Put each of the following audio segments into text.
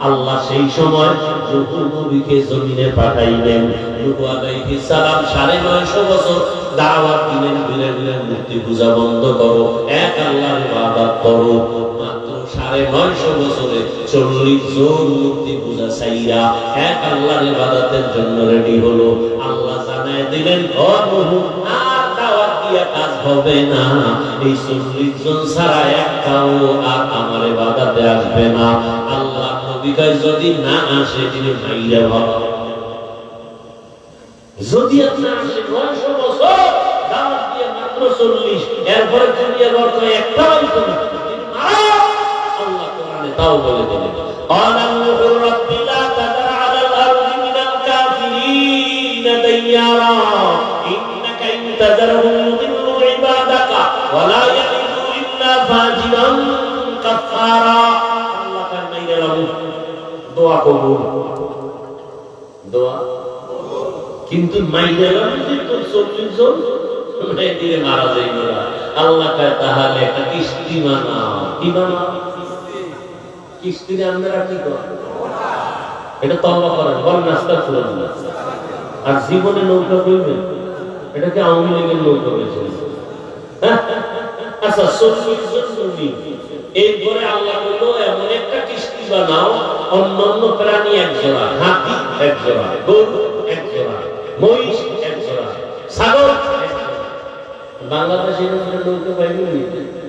আল্লাহ সেই সময় নূহ নবীকে জমিনে পাঠাইলেন। নূহ আলাইহিস সালাম 950 বছর দাওয়াত দিলেন, ধীরে ধীরে মূর্তি পূজা বন্ধ করো, এক আল্লাহর ইবাদত করো। মাত্র 950 বছরে 40 জন মূর্তি পূজা ছাইরা এক আল্লাহর ইবাদতের জন্য রেডি হলো। আল্লাহ জানায় দিলেন, ও নূহ, আর দাওয়াত দিয়া কাজ হবে না, এই 40 জন ছাড়া একটাও আর আমার ইবাদতে আসবে না। আল্লাহ নবীকে যদি না আসে তিনি মাইরা ভালো, যদি না আসে 900 বছর দাওয়াত দিয়ে মাত্র 40, এরপরে দুনিয়ার অর্থ একটাও হইতো না। আল্লাহ কোরআনে তাও বলে দিলেন, আল্লাহু রাব্বি লা তাদা আলাল আরদি মিনাল কাফিরিন দাইয়ারা ইন্নাকা ইন তাযারহুম ইউদিল্লু ইবাদাকা ওয়া লা ইয়ালিদু ইল্লা ফাজিরান কাফারা। আল্লাহ তার মাইরা দোয়া কবুল, দোয়া কিন্তু মাইরা যদি তোর 40 জন দিয়ে মারা যায় না, আল্লাহ কয় তাহলে একটা কিস্তি বানাও। কি বানাও? কিস্তি আমরা কি করি? এটা তওবা করেন, বল আস্তাগফিরুল্লাহ। আর জীবনে নৌকা কইবেন, এটা কি আওয়ামী লীগের নৌকা হয়েছে? হ্যাঁ, আচ্ছা 40 জন নবী, এরপরে আল্লাহ বলল এমন একটা কিস্তি বানাও, অন্যান্য প্রাণী এক জোড়া, হাতি এক জোড়া, গরু এক জোড়া, মহিষ এক জোড়া, ছাগল এক জোড়া। বাংলাদেশের নৌকা পাইবেন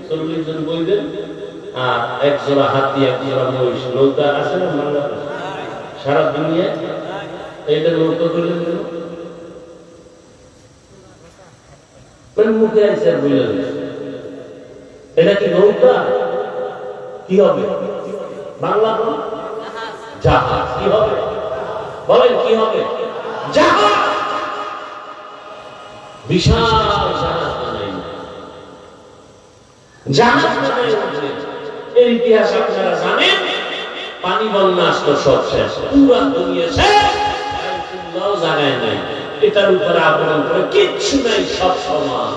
40 জন বইবেন আর এক জোড়া হাতি এক জোড়া মহিষ। নৌকা আছে না বাংলাদেশ? সারা দুনিয়ায় এইটা নৌকা করলে মুখে আছে আর বইলে এটা কি নৌকা? কি হবে? বাংলা জাহাজ। কি হবে বলেন? কি হবে? জাহাজ। বিশাল জাহাজ বানাই, জাহাজ বানাই। এর ইতিহাস আপনারা জানেন, পানি বন্যা আসলো, সব শেষ, পুরা দুনিয়া শেষ, কোথাও জায়গায় নাই, এটার উপরে আবরণ করে কিচ্ছু নাই, সব সমান।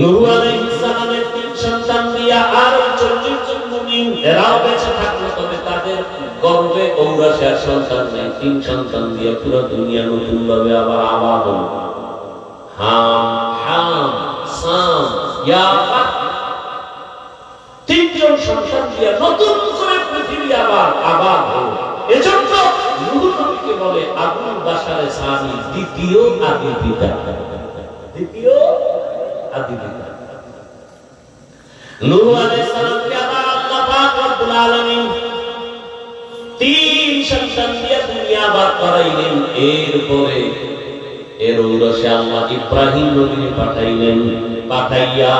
নূহ আলাইহিস সালামের 3 সন্তান দিয়া আর 40 জন মুমিন এরাও বেঁচে থাকলো, তবে তাদের গর্ভে ঔরাসে আর সন্তান নেই। 3 সন্তান দিয়া পুরো দুনিয়া নতুন ভাবে আবার আবাদ হলো। হাম, সাম, ইয়াফাত, 3 জন সন্তান দিয়া নতুন করে পৃথিবী আবার আবাদ হলো। এজন্য নূহ নবীকে বলে আবুল বাশারে সানি, দ্বিতীয় আদি পিতা। দ্বিতীয় আদি পিতা। নূহ আলাইহিস সালামকে আবার আল্লাহ পাক রব্বুল আলামিন 3 সন্তান দিয়ে দুনিয়া আবাদ করাইলেন। এরপরে এর ঔরসে আল্লাহ ইব্রাহিম নবীকে পাঠাইলেন, পাঠাইয়া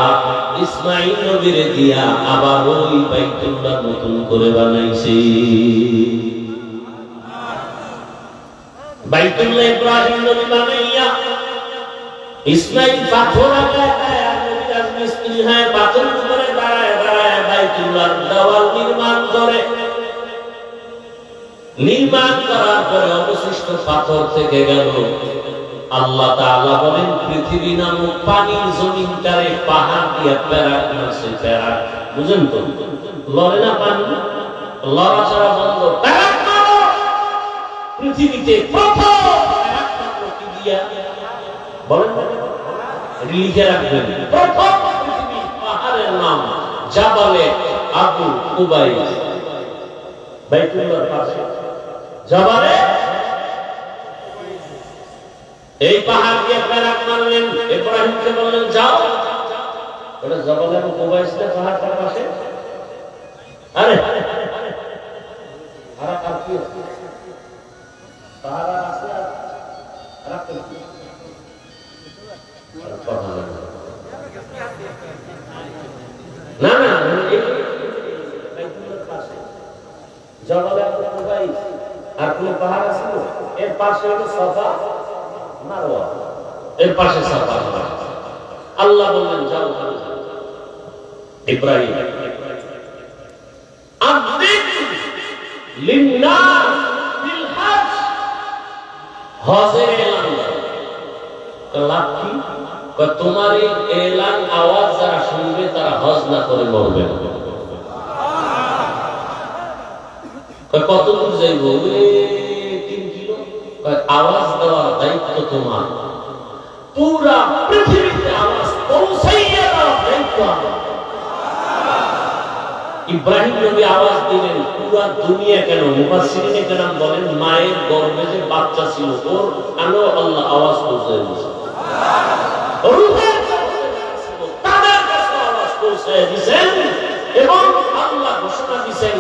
ইসমাঈল নবীরে দিয়া আবার ওই বাইতুল্লাহ নতুন করে বানাইছে। বাইতুল্লাহ ইব্রাহিম নবী বানাইয়া ইসমাঈল পাথর আগায় মিস্ত্রি হয়, পাথর উপরে দাঁড়ায় দাঁড়ায় বাইতুল্লাহর দেওয়াল নির্মাণ করে। নির্মাণ করার পরে অবশিষ্ট পাথর থেকে গেল। আল্লাহ তাআলা বলেন, পৃথিবী নামক পানির জমিনটারে পাহাড় দিয়ে প্যারাক মারছে। প্যারাক বুঝেন তো? লড়ে না পানি, লড়াচড়া বন্ধ, প্যারাক মারো। পৃথিবীতে প্রথম প্যারাক মারলো কি দিয়া? বলেন, লিখে রাখবেন। প্রথম পৃথিবীর পাহাড়ের নাম জাবালে আবু কুবাইস, বাইতুল্লাহর পাশে জাবালে। এই পাহাড় দিয়ে প্যারাক মারলেন। ইব্রাহিমকে বললেন, যাও, ওটা জাবালে আবু কুবাইস না পাহাড়টার পাশে। আরে আর কি পাহাড় আছে? আর না না, জাবালে আবু কুবাইস আর কোন পাহাড় আছে? এর পাশে হলো সাফা মারওয়া, এর পাশে সাফা। আল্লাহ বললেন, যাও। ইব্রাহিম হজের এলান লাভ কি? তোমার এই এলান আওয়াজ যারা শুনবে তারা হজ না করে মরবে। কত দূর যাইব? 3 কিলো। আওয়াজ দেওয়ার দায়িত্ব তোমার, পুরা পৃথিবীতে আওয়াজ পৌঁছাইয়া দেওয়ার দায়িত্ব আমার। ইব্রাহিম নবী আওয়াজ দিলেন, পুরা দুনিয়া কেন, মুফাসসিরিনে কেরাম বলেন মায়ের গর্ভে যে বাচ্চা ছিল ওর কানেও আল্লাহ আওয়াজ পৌঁছায় দিয়েছেন, রূহের তাদের কাছে আওয়াজ পৌঁছায় দিয়েছেন। এবং আল্লাহ ঘোষণা দিয়েছেন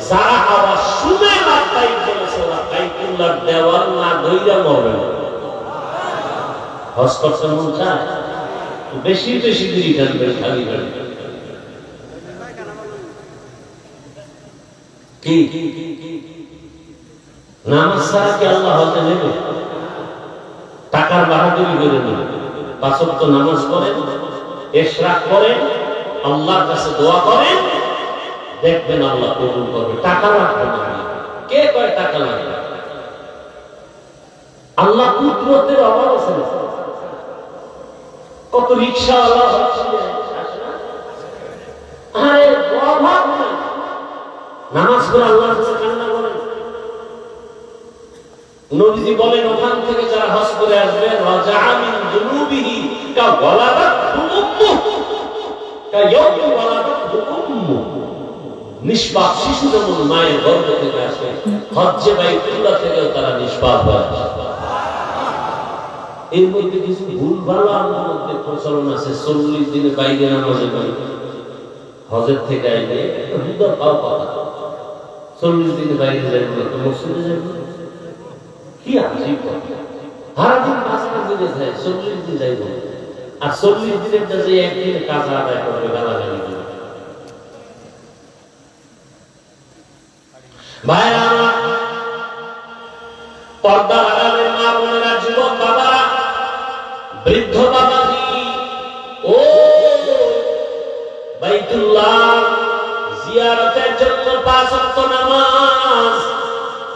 যারা আওয়াজ শুনে লাব্বাইক বলেছে ওরা বাইতুল্লাহর দেওয়াল না ধইরা মরবে না। হজ করতে মন চায়, বেশি বেশি দিন টানবেন খালি খালি। কি নামাজ ছাড়া কি আল্লাহ হজে নেবে? টাকার বাহাদুরি করে নেবে। 5 ওয়াক্ত নামাজ পড়েন, ইশরাক করেন, আল্লাহর কাছে দোয়া করেন, দেখবেন আল্লাহ কবুল করবে। টাকা রাখবেন না। কে কয় টাকা লাগবে? আল্লাহ কুদরতের অভাব আছে না? কত রিকশাওয়ালা হচ্ছে আরে অভাব নাই, নামাজ পড়ে আল্লাহর কাছে কান্না করেন। নবীজি বলেন ওখান থেকে যারা হজ করে আসবে রাজাআ মিন যুনুবিহি কা ওয়ালাদাতহু উম্মুহু কা ইয়াউমি ওয়ালাদাতহু উম্মুহু। নিষ্পাপ শিশু যেমন মায়ের গর্ভ থেকে আসে, হজ্জে বাইতুল্লাহ থেকেও তারা নিষ্পাপ হয়। এর মধ্যে কিছু ভুলভাল আমাদের মধ্যে প্রচলন আছে। 40 দিনে বাইরে নামাজে যাবে, হজের থেকে আইলে হুদা পাও কথা 40 দিনে বাইরে যাবে না তো মসজিদে যাবে। কি আজীব কথা! সারাদিন কাজ দিনে যায়, 40 দিন যাইব, আর 40 দিনের কাছে একদিন কাজ আদায় করবে, গালাগালি করবে। ভাইরা আমার, পর্দার আড়ালের মা বোনেরা, যুবক বাবারা, বৃদ্ধ বাবাজি, ও বাইতুল্লাহ জিয়ারতের জন্য 5 ওয়াক্ত নামাজ।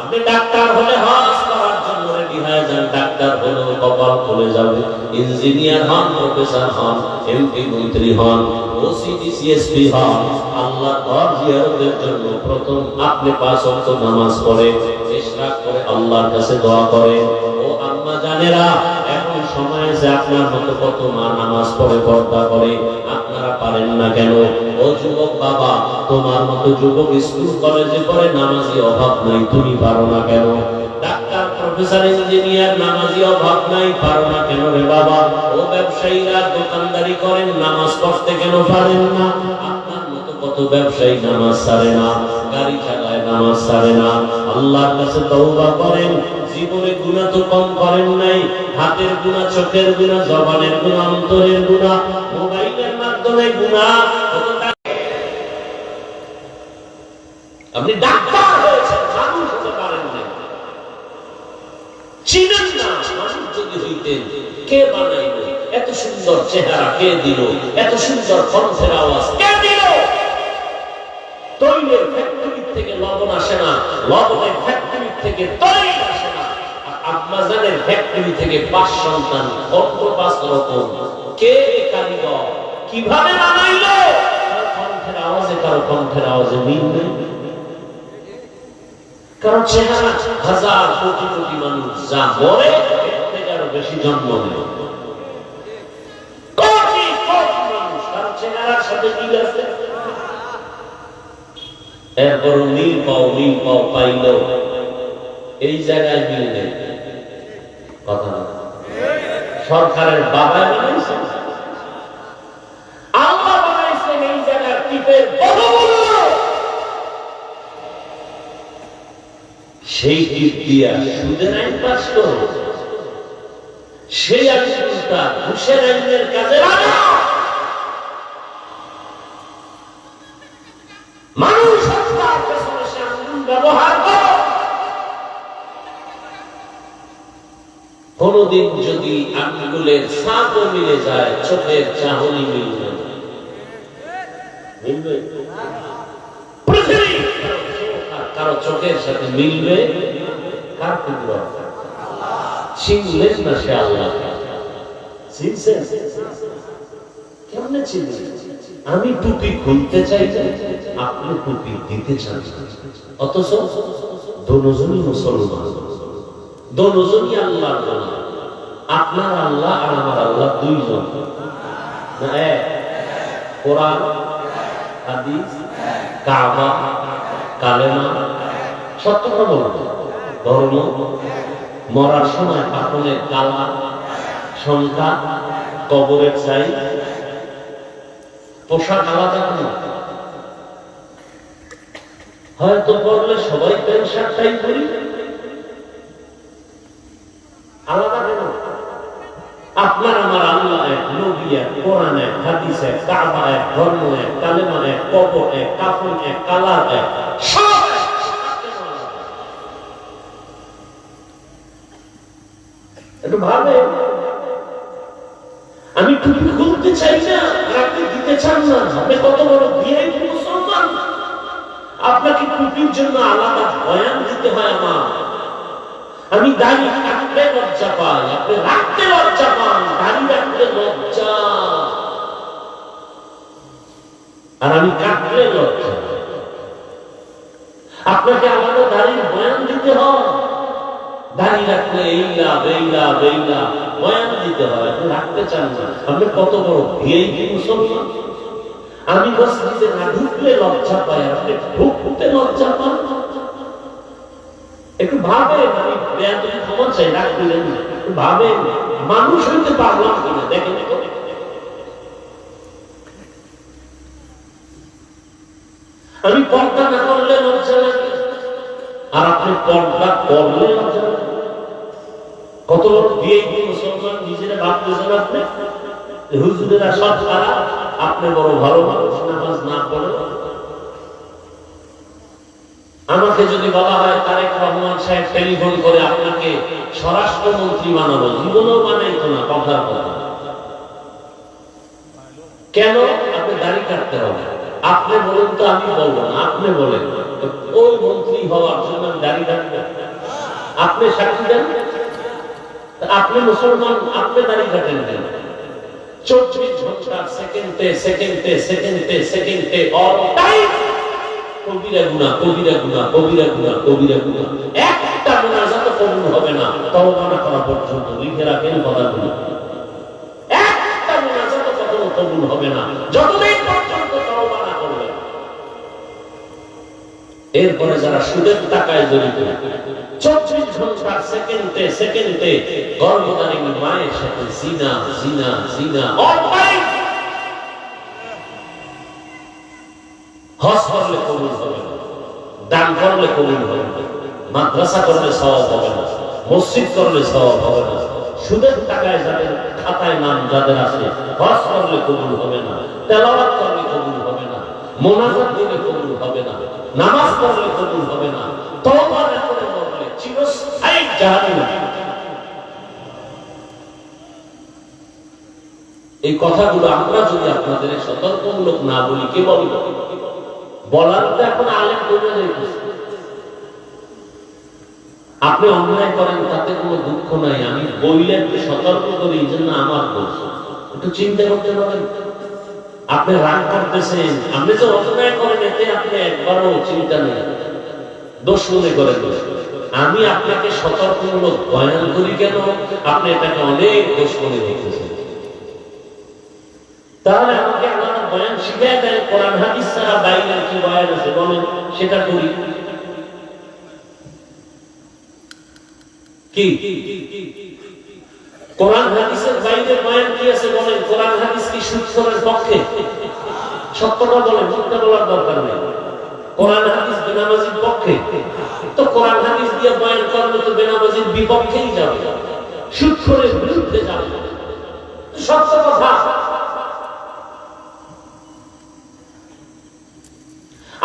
আপনি ডাক্তার হলে হজ করার জন্য রেডি হয়ে যান, ডাক্তার হলেও কপাল খুলে যাবে। ইঞ্জিনিয়ার হন, প্রফেসর হন, এমপি মন্ত্রী হন, ওসি ডিসিএসপি হন, আল্লাহ ঘর জিয়ারতের জন্য প্রথম আপনি 5 ওয়াক্ত নামাজ পড়ে ইশরাক করে আল্লাহর কাছে দোয়া করে। ও আম্মা জানেরা, এখন সময় আছে, আপনার মতো কত মা নামাজ পড়ে পর্দা করে, আপনারা পারেন না কেন? ও যুবক বাবা, তোমার মতো যুবক স্কুল কলেজে পড়ে, নামাজি অভাব নাই, তুমি পারো না কেন? ডাক্তার প্রফেসর ইঞ্জিনিয়ার নামাজি অভাব নাই, পারো না কেন রে বাবা? ও ব্যবসায়ীরা দোকানদারি করেন, নামাজ পড়তে কেন পারেন না? আপনার মতো কত ব্যবসায়ী নামাজ ছাড়ে না, গাড়ি চালায় নামাজ ছাড়ে না। আল্লাহর কাছে তওবা করেন, জীবনে গুনাহ তো কম করেন নাই, হাতের গুনাহ, চোখের গুনাহ, জবানের গুনাহ, অন্তরের গুনাহ, মোবাইলের মাধ্যমে গুনাহ। আপনি ডাক্তার হয়েছেন, মানুষ হতে পারেন না, চিনেন না। মানুষ যদি হইতেন, কে বানাইল? এত সুন্দর চেহারা কে দিল? এত সুন্দর কণ্ঠের আওয়াজ কে দিল? তৈলের ফ্যাক্টরি থেকে লবণ আসে না, লবণের ফ্যাক্টরি থেকে তৈল আসে না। আব্বাজানের ফ্যাক্টরি থেকে 5 সন্তান, 5 রকম। কে কারিগর? কিভাবে বানাইলো? কণ্ঠের আওয়াজে, কারো কণ্ঠের আওয়াজে মিল নেই, কারণ চেহারা। হাজার কোটি কোটি মানুষ যা বলে এর থেকে আরো বেশি জন্ম নেয়। কোটি কোটি মানুষ, কারণ চেহারার সাথে মিল আছে। এরপর মিল পাও পাইল, এই জায়গায় মিল নেই। কথা না, সরকারের বাবা বানাইছে, আল্লাহ বানাইছেন এই জায়গার টিপের বহুমূল্য। সেই টিপ দিয়া সুদের আইন পাস করো, সেই আইনটা ঘুষের আইনের কাজে লাগা। মানুষ হত্যার পেছনে সে আঙ্গুল ব্যবহার করো। কোনদিন যদি আঙ্গুলের ছাপও মিলে যায়, চোখের চাহনি মিলবে, মিলবে? পৃথিবী কারো চোখের সাথে মিলবে? কার কুদরত? চিনলেন না সে আল্লাহ। চিনছেন? কেমনে চিনলেন? আমি টুপি খুলতে চাই, আপনি টুপি দিতে চান। অথচ দুজনই মুসলমান, দুজনই আল্লাহর গোলাম। আপনার আল্লাহ আর আমার আল্লাহ দুইজন না এক? কোরআন, হাদিস, কাবা, কালেমা, সত্য খবর, ধর্ম, মরার সময় কাফনের কালা, সংখ্যা, কবরের চাই, পোশাক আলাদা কেন? হয়তো পড়লে সবাই প্যান্ট শার্টটাই করি, আলাদা কেন? আপনার আমার আল্লাহ এক, নবী এক, কোরআন এক, হাদিস এক, কাবা এক, ধর্ম এক, কালেমা এক, কবর এক, কাফন এক, কালার এক, সব এক। একটু ভাবে, আমি টুপি খুলতে চাই না আর আপনি দিতে চান না। আপনি কত বড় ভিআইপি মুসলমান, আপনাকে টুপির জন্য আলাদা বয়ান দিতে হয় আমার। আমি দাড়ি কাটতে লজ্জা পাই, আপনি রাখতে লজ্জা পান, দাড়ি রাখতে লজ্জা, আর আমি কাটলে লজ্জা। আপনাকে আলাদা দাড়ির বয়ান দিতে হয়, দাড়ি রাখলে এই লাভ এই লাভ এই লাভ বয়ান দিতে হয়, আপনি রাখতে চান না। আপনি কত বড় ভিআইপি মুসলমান। আমি মসজিদে না ঢুকলে লজ্জা পাই, আপনি ঢুকতে লজ্জা পান। একটু ভাবেন, আমি বেয়াদবি ক্ষমা চাই, রাগ দিলেন না। একটু ভাবেন, মানুষ হইতে পারলাম কিনা দেখেন। আমি পর্দা না করলে লজ্জা লাগে, আর আপনি পর্দা করলে লজ্জা লাগে। কত বড় ভিআইপি মুসলমান নিজেরা ভাবতেছেন আপনি। হুজুরেরা সব খারাপ, আপনি বড় ভালো মানুষ, নামাজ না পড়ে। আমাকে যদি বলা হয় তারেক রহমান সাহেব টেলিফোন করে আপনাকে স্বরাষ্ট্রমন্ত্রী বানাবো, জীবনেও বানাইতো না, কথার কথা। কেন? আপনি দাড়ি কাটতে হবে। আপনি বলেন তো, আমি বলবো না, আপনি বলেন। ওই মন্ত্রী হওয়ার জন্য আমি দাড়ি কাটবো? আপনি সাক্ষী দেন। আপনি মুসলমান, আপনি দাড়ি কাটেন কেন? 24 ঘন্টা সেকেন্ডে সেকেন্ডে সেকেন্ডে সেকেন্ডে অল টাইম কবিরা গুনাহ, কবিরা গুনাহ, কবিরা গুনাহ, কবিরা গুনাহ। একটা মুনাজাত কবুল হবে না তওবা না করা পর্যন্ত। লিখে রাখেন কথাগুলো। একটা মুনাজাত কবুল হবে না যতদিন পর্যন্ত তওবা না করবে। এরপরে যারা সুদের টাকায় জড়িত, 24 ঘন্টা সেকেন্ডে সেকেন্ডে গর্ভধারিণী মায়ের সাথে জিনা জিনা জিনা, হজ করলে কবুল হবে না, দান করলে কবুল হবে না, মাদ্রাসা করলে সওয়াব হবে না, মসজিদ করলে সওয়াব হবে না, সুদের টাকায় যাদের খাতায় নাম যাদের আছে, হজ করলে কবুল হবে না, তেলাওয়াত করলে কবুল হবে না, মোনাজাত দিলে কবুল হবে না, নামাজ পড়লে কবুল হবে না, তওবা না করে মরলে চিরস্থায়ী জাহান্নামে। এই কথাগুলো আমরা যদি আপনাদের সতর্কমূলক না বলি, কে বলবে? বলার তো এখন আলেম বলে যাইতেছে। আপনি অন্যায় করেন তাতে কোনো দুঃখ নাই, আমি বইলে একটু সতর্ক করি, এই জন্য আমার দোষ। একটু চিন্তা করতে পারেন। আপনি রাগ করতেছেন, আপনি যে অন্যায় করেন এতে আপনি একবারও চিন্তা নেই, দোষ মনে করেন। আমি আপনাকে সতর্কমূলক বয়ান করি কেন? আপনি এটাকে অনেক দোষ মনে করতেছেন। তাহলে আমাকে আলাদা বয়ান শিখিয়ে দেন। কোরআন হাদিস ছাড়া বাইরে কি বয়ান আছে বলেন, সেটা করি। কি কোরআন হাদিসের বাইরে বয়ান কি আছে বলেন? কোরআন হাদিস কি সুৎখোরের পক্ষে? সত্যটা বলেন, মিথ্যা বলার দরকার নেই। কোরআন হাদিস বেনামাজির পক্ষে? তো কোরআন হাদিস দিয়ে বয়ান করলে তো বেনামাজির বিপক্ষেই যাবে, সুৎখোরের বিরুদ্ধে যাবে। সত্য কথা।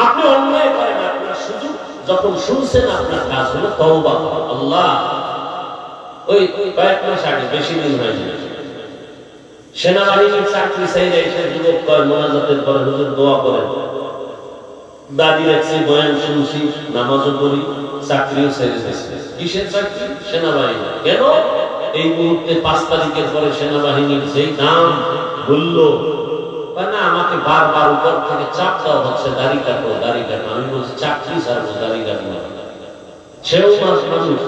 আপনি অন্যায় করেন, আপনার সুযোগ যখন শুনছেন আপনার কাজ হলো তওবা। আল্লাহ, ওই কয়েক মাস আগে, বেশি দিন হয়নি, সেনাবাহিনীর চাকরি চাইলে এসে যুবক কয় মোনাজাতের পরে হুজুর দোয়া করেন। দাদি রাখছি, বয়ান শুনছি, নামাজও পড়ি, চাকরিও ছেড়ে দিয়েছে। কিসের চাকরি? সেনাবাহিনী। কেন? এই মুহূর্তে 5 তারিখের পরে সেনাবাহিনীর যেই নাম বলল, না আমাকে বারবার উপর থেকে চাপ দেওয়া হচ্ছে, দাড়ি কাটো দাড়ি কাটো। আমি বলছি চাকরি ছাড়বো, দাড়ি কাটবো না। সেও মানুষ,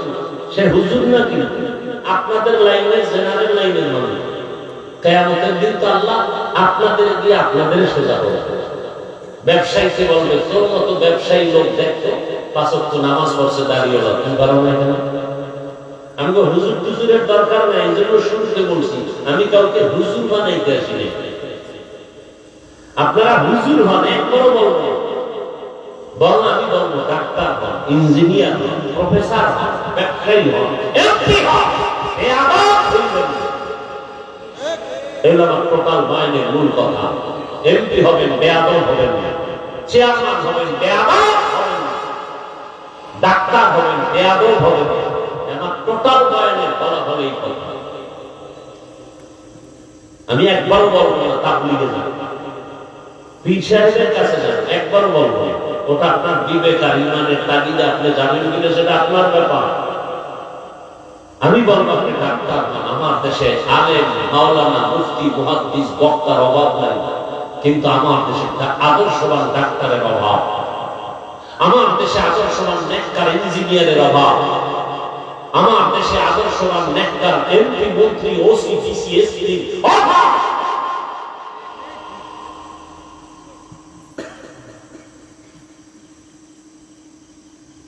সে হুজুর না, কিন্তু আপনাদের লাইনের জেনারেল লাইনের মানুষ। কিয়ামতের দিন তো আল্লাহ আপনাদের দিয়ে আপনাদের সোজা হবে। ব্যবসায়ীকে বলবে তোর মতো ব্যবসায়ী লোক দেখতো 5 ওয়াক্ত নামাজ পড়ছে দাঁড়িয়েওয়ালা, তুমি পারো না কেন? আমি হুজুর টুজুরের দরকার নাই, এই জন্য শুনতে বলছি। আমি কাউকে হুজুর বানাইতে আসিনি। আপনারা হুজুর হন, একবারও বলবো বল, আমি বলবো ডাক্তার হন, ইঞ্জিনিয়ার হন, প্রফেসর হন, ব্যবসায়ী হন, এমপি হন, এ আবার বলবেন এগুলো আমার টোটাল বয়ানের মূল কথা। এমপি হবেন, বেয়াদব হবেন না। চেয়ারম্যান হবেন, বেয়াদব হবেন না। ডাক্তার হবেন, বেয়াদব হবেন না। আমার টোটাল বয়ানের ফলাফল এই কথা। আমি একবারও বলবো না তাবলীগে যান, পীর সাহেবের কাছে যান, একবারও বলবো না। ওটা আপনার বিবেক আর ইমানের তাগিদে আপনি জানেন কিনা সেটা আপনার ব্যাপার। আমি বলবো আপনি ডাক্তার হন। আমার দেশে আলেম, মাওলানা, মুফতি, মুহাদ্দিস, বক্তার অভাব নাই, কিন্তু আমার দেশে আদর্শবান ডাক্তারের অভাব। আমার দেশে আদর্শবান নেককার ইঞ্জিনিয়ারের অভাব। আমার দেশে আদর্শবান নেককার এমপি, মন্ত্রী, ওসি, ডিসি, এসপি অভাব।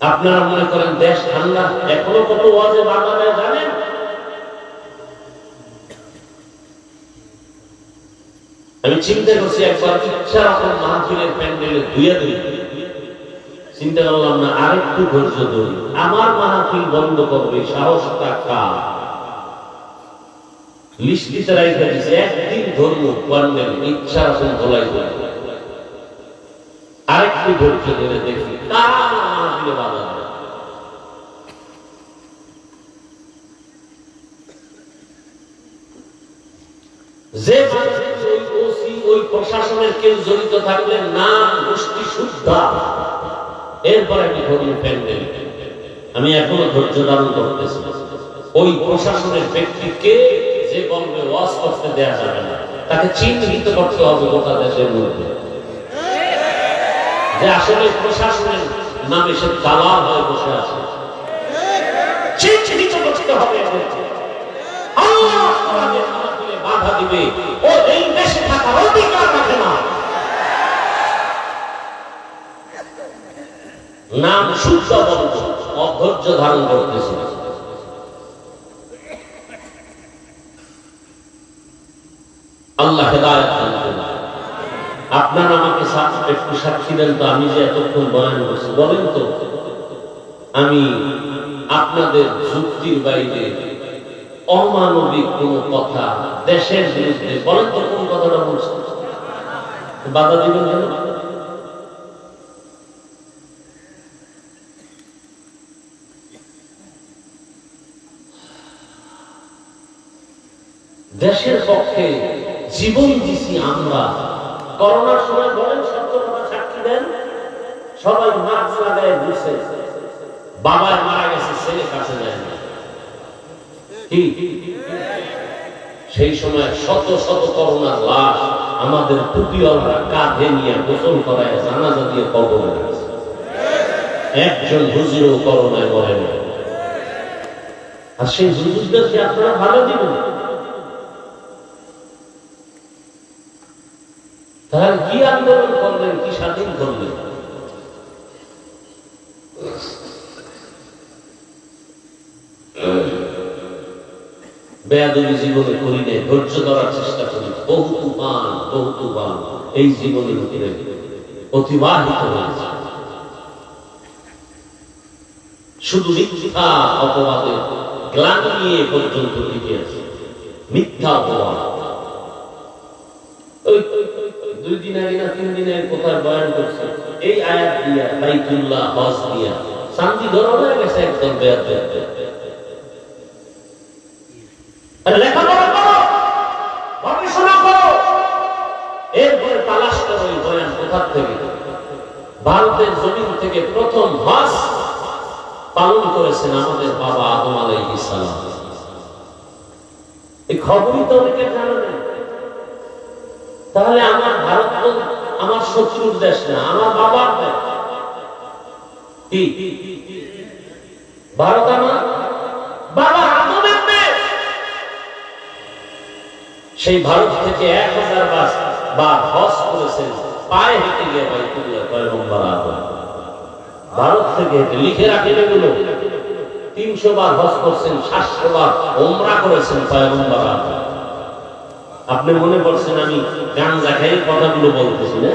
আপনারা মনে করেন দেশ ঠান্ডা, এখনো কত ওয়াজে বাধা দেয় জানেন? আমি চিন্তা করছি একবার ইচ্ছা রকম মাহফিলের প্যান্ডেলে ধুয়ে দিই, চিন্তা করলাম না আরেকটু ধৈর্য ধরি, আমার মাহফিল বন্ধ করবে সাহসটা কার? লিস্টিতে রাইখা দিছে একদিন ধর্ম প্যান্ডেল ইচ্ছা রকম ধোলাই করে, আরেকটু ধৈর্য ধরে দেখি কার মাহফিলে বাধা দেয়। যে ওই প্রশাসনের কেউ জড়িত থাকলে না গোষ্ঠী শুদ্ধা, এরপরে আমি ধর্মীয় প্যান্ডেল, আমি এখনো ধৈর্য ধারণ করতেছি। ওই প্রশাসনের ব্যক্তিকে যে বলবে ওয়াজ করতে দেয়া যাবে না, তাকে চিহ্নিত করতে হবে গোটা দেশের মধ্যে, যে আসলে প্রশাসনের নামে সে দালাল হয়ে বসে আছে। চিহ্নিত করতে হবে। আল্লাহ কোরআনে আমাকে বাধা দিবে, ও এই দেশে থাকার অধিকার রাখে না। নাম শুদ্ধ বন্ধ, অধৈর্য ধারণ করতেছে। আল্লাহ হেদায়েত দান করুন। আপনারা আমাকে একটু সাক্ষী দেন তো, আমি যে এতক্ষণ বয়ান করছি, বলেন তো আমি আপনাদের যুক্তির বাইরে অমানবিক কোন কথা দেশের বিরুদ্ধে, বলেন তো কোন কথাটা বলছি? বাধা দিবেন কেন? দেশের পক্ষে জীবন দিছি আমরা। করোনার সময় বলেন সত্য কথা সাক্ষী দেন, সবাই মাস্ক লাগায় ঘুরছে, বাবায় মারা গেছে, ছেলে কাছে যায় না। কি সেই সময় শত শত করোনার লাশ আমাদের টুপিওয়ালারা কাঁধে নিয়ে গোসল করায় জানাজা দিয়ে কবরে গেছে। একজন হুজুরও করোনায় মরে না। আর সেই হুজুরদেরকে আপনারা ভালো দিবেন? তারা কি আন্দোলন করলেন, কি স্বাধীন করলেন? বেয়াদবি জীবনে করি নেই, ধৈর্য ধরার চেষ্টা করি। বহু তুফান এই জীবনের উপরে অতিবাহিত হয়েছে। শুধু মিথ্যা অপবাদে গ্লানি নিয়ে পর্যন্ত টিকে আছে। মিথ্যা অপবাদ। ওই 2 দিন আগে না 3 দিন আগে কোথায় বয়ান করছে, এই আয়াত দিয়া বাইতুল্লাহ হজ দিয়া শান্তি ধরা হয়ে গেছে একদম বেয়াদব। লেখাপড়া করো, গবেষণা করো, এরপরে তালাশ করো এই বয়ান কোথা থেকে। ভারতের জমিন থেকে প্রথম হজ পালন করেছেন আমাদের বাবা আদম আলাইহিস সালাম। এই খবরই তো অনেকে জানে না। তাহলে আমার ভারত তো আমার শত্রুর দেশ না, আমার বাবার দেশ। কি ভারত আমার বাবা আদমের দেশ। সেই ভারত থেকে 1000 বার হজ করেছেন, পায়ে হেঁটে গিয়ে বাইতুল্লাহ পয়গম্বর আদম ভারত থেকে হেঁটে, লিখে রাখেন এগুলো। 300 বার হজ করছেন, 700 বার ওমরা করেছেন পয়গম্বর আদম। আপনি মনে করছেন আমি গাঞ্জা খাই কথাগুলো বলতেছি না?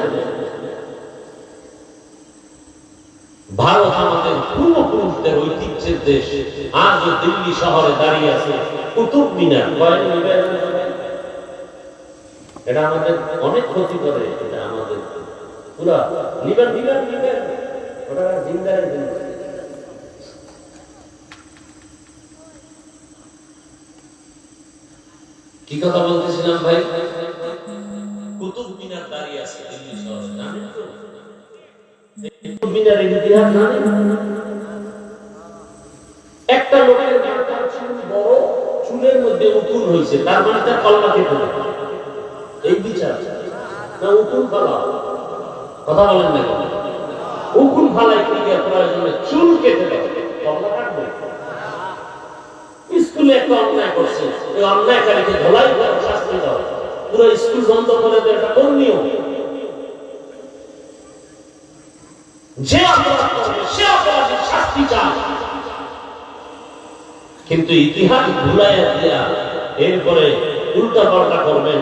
ভারত আমাদের পূর্বপুরুষদের ঐতিহ্যের দেশ। আজ দিল্লি শহরে দাঁড়িয়ে আছে কুতুব মিনার, এটা আমাদের অনেক ক্ষতি করে। এটা আমাদের পুরা নিবেন নিবেন নিবেন, ওটা জিন্দারের জন্য। কি কথা বলতেছিলাম ভাই? কুতুব মিনার দাঁড়িয়ে আছে দিল্লি শহরে, জানেন তো? কুতুব মিনারের ইতিহাস জানেন? একটা লোকের মাথার চুল বড়, চুলের মধ্যে উকুন হয়েছে, তার মানে তার কল্লা কেটে দেবে। এই বিচার না উকুন ফালা? কথা বলেন না কেন? উকুন ফালাই ক্রিয়া প্রয়োজনে চুল কেটে দেবে, কল্লা কাটবে। স্কুলে একটা অন্যায় করছে, ওই অন্যায়কারীকে ধলাই করে শাস্তি দাও, পুরো স্কুল বন্ধ করে দেয়। এটা কোন নিয়ম? যে অপরাধ করবে সে অপরাধের শাস্তি চায়, কিন্তু ইতিহাস ভুলাইয়া দিয়া এরপরে উল্টা পাল্টা করবেন।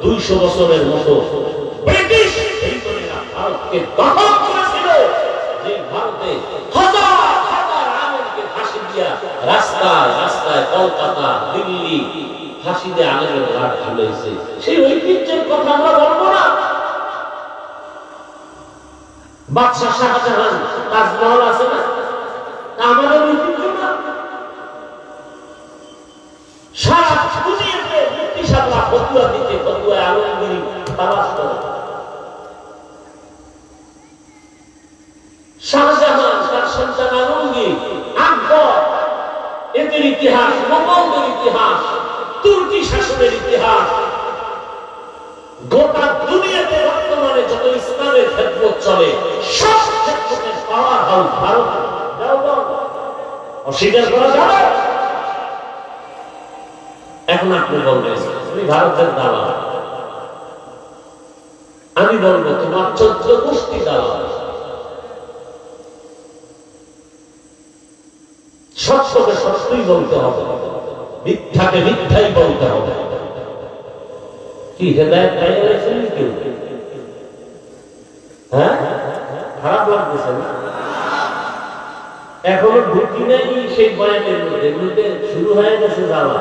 200 বছরের মতো ব্রিটিশ ভারতকে দখল করেছিল, যে ভারতে হাজার হাজার আলেমকে ফাঁসি দিয়া রাস্তায় রাস্তায় কলকাতা দিল্লি ফাঁসি দিয়ে আলেমের ঘাট ঝুলেছে। সেই ঐতিহ্যের কথা আমরা বলবো না? বাদশাহ শাহজাহান তাজমহল আছে না, আমাদের ঐতিহ্য না? সারা দুনিয়াতে মুফতি সাহেবরা ফতোয়া দিতে, ফতোয়ায় আলমগীরি তালাশ করে। শাহজাহান, তার সন্তান আলমগীর, আকবর, এদের ইতিহাস, মোগলদের ইতিহাস, তুর্কি শাসনের ইতিহাস, গোটা দুনিয়াতে বর্তমানে যত ইসলামের খেদমত চলে সব খেদমতের পাওয়ার হাউস ভারত। অস্বীকার করা যাবে? এখন আপনি বলবেন তুমি ভারতের দালাল, আমি বলবো তোমার 14 গোষ্ঠী দালাল। সত্যকে সত্যই বলতে হবে, মিথ্যাকে মিথ্যাই বলতে হবে। কি হেদায়েত পাইয়াছেন কেউ? হ্যাঁ, খারাপ লাগতেছে না? এখনো ঢুকি নাই সেই বয়ানের মধ্যে, এগুলোতে শুরু হয়ে গেছে যাওয়া।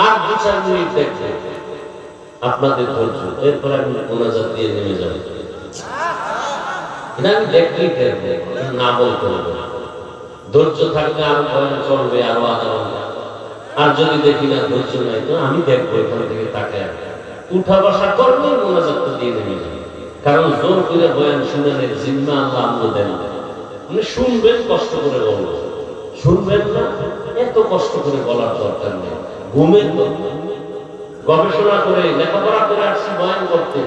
আর 2-4 মিনিট দেখবে আপনাদের ধৈর্য, এরপরে আমি মোনাজাত দিয়ে নেমে যাব। আমি দেখলেই দেখবো, না বলতে হবে। ধৈর্য থাকলে আরো বয়ান চলবে, আরো আধা ঘন্টা। আর যদি দেখি না ধৈর্য নাই, তো আমি দেখবো এখান থেকে তাকে উঠা বসা করবে, মোনাজাত দিয়ে নেমে যাবে। কারণ জোর করে বয়ান শুনানের জিম্মা আল্লাহ আমল দেন। মানে শুনবেন, কষ্ট করে বলবো, শুনবেন না এত কষ্ট করে বলার দরকার নেই। ঘুমের তো গবেষণা করে লেখাপড়া করে আসছি বয়ান করতে,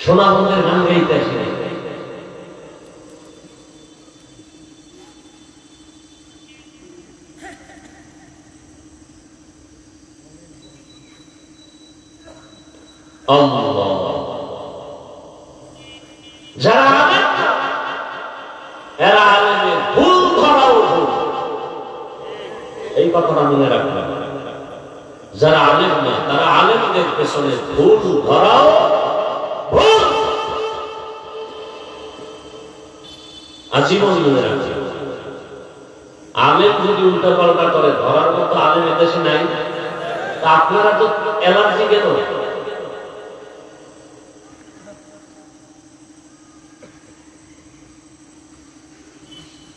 সোনাবন্ধের গান গাইতে আসি। যারা আলেম এরা আলেমের ভুল ধরাও ভুল, এই কথাটা মনে রাখবেন। যারা আলেম না তারা আলেমদের পেছনে ভুল ধরাও ভুল, আজীবন মনে রাখবেন। আলেম যদি উল্টা পাল্টা করে, ধরার মতো আলেম এদেশে নাই। তা আপনারা তো অ্যালার্জি কেন?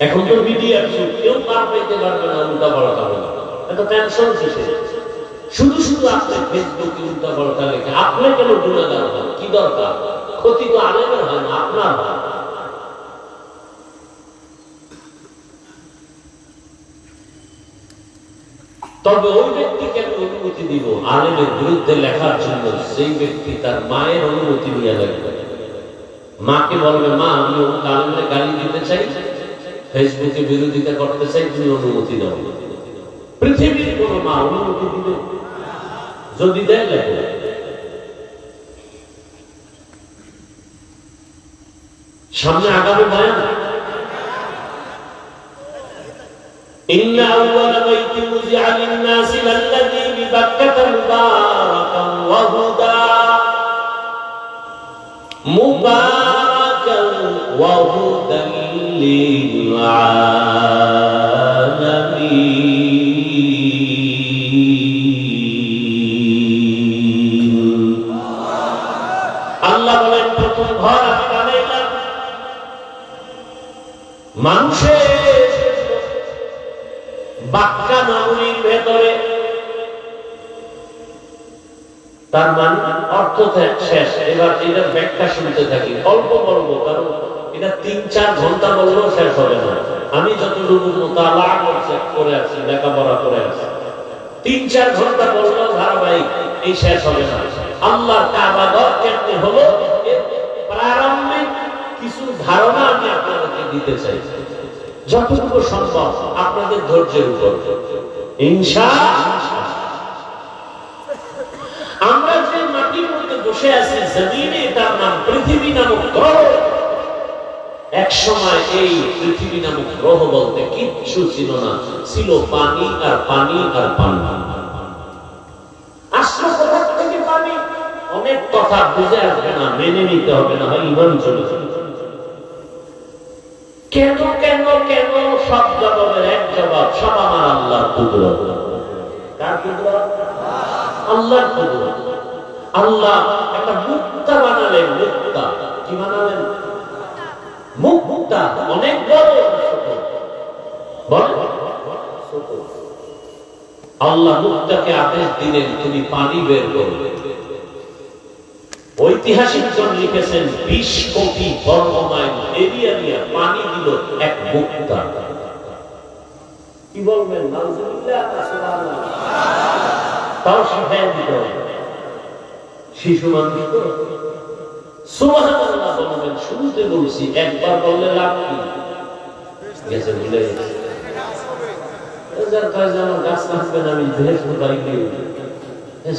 এখন তো মিডিয়া কেউ পার পেতে পারবে না উল্টা পাল্টা বলে, এত টেনশন কিসে? শুধু শুধু আপনি ফেসবুকে উল্টা পাল্টা লেখে আপনি কেন গুণাগার হন? কি দরকার? ক্ষতি তো আলেমের হয় না, আপনার হয়। তবে ওই ব্যক্তিকে আমি অনুমতি দিব আলেমের বিরুদ্ধে লেখার জন্য, সেই ব্যক্তি তার মায়ের অনুমতি নিয়ে লাগবে। মাকে বলবে, মা আমি আলেমের গালি দিতে চাই, ফেসবুকে বিরোধিতা করতে চাই, তুমি অনুমতি দাও। পৃথিবীর কোন মা অনুমতি দিবে? যদি দেয় লেখো। সামনে আগামী বয়ান। إن أول بيت وضع للناس الذي ببكة مباركا وهدى للعالمين। আল্লাহ বলেন, প্রথম ঘর আমি বানাইলাম মানুষের বাক্কা নগরীর ভেতরে। তার মানে অর্থ শেষ। এবার এটার ব্যাখ্যা শুনতে থাকি, অল্প বলবো, কারণ এটা ৩-৪ ঘন্টা বললেও শেষ হবে না। আমি যতটুকু মুতালা করে আছি, লেখাপড়া করে আছি, ৩-৪ ঘন্টা বললেও ধারাবাহিক এই শেষ হবে না। আল্লাহর কাবা ঘর কেমনে হলো এর প্রারম্ভিক কিছু ধারণা আমি আপনাদেরকে দিতে চাই, যতটুকু সম্ভব আপনাদের ধৈর্যের উপর, ইনশাআল্লাহ। আমরা যে মাটির মধ্যে বসে আছি জমিনে, তার নাম পৃথিবী নামক গ্রহ। এক সময় এই পৃথিবী নামক গ্রহ বলতে কিচ্ছু ছিল না, ছিল পানি আর পানি আর পানি। আসলো কোথা থেকে পানি? অনেক কথা বুঝে আসবে না, মেনে নিতে হবে, না হয় ইমান চলে যাবে। কেন কেন কেন সব জবাবের এক জবাব, সব আমার আল্লাহর কুদরত। কার কুদরত? আল্লাহর কুদরত। আল্লাহ একটা মুক্তা বানালেন। মুক্তা কি বানালেন? মুক্তা অনেক বড়। আল্লাহ মুক্তাকে আদেশ দিলেন, তুমি পানি বের করবে। ঐতিহাসিক জন লিখেছেন 20 কোটি বর্গ মাইল এরিয়া নিয়ে পানি দিল এক মুক্তা। কি বলবেন? তাও শিখাই দিত শিশু মানুষ তো। সুবহানাল্লাহ বলবেন, শুরুতে বলছি, একবার বললে লাভ কি? গেছে, ভুলে গেছে। গাছ কাটবেন, আমি বেহেশত বাড়ি গিয়ে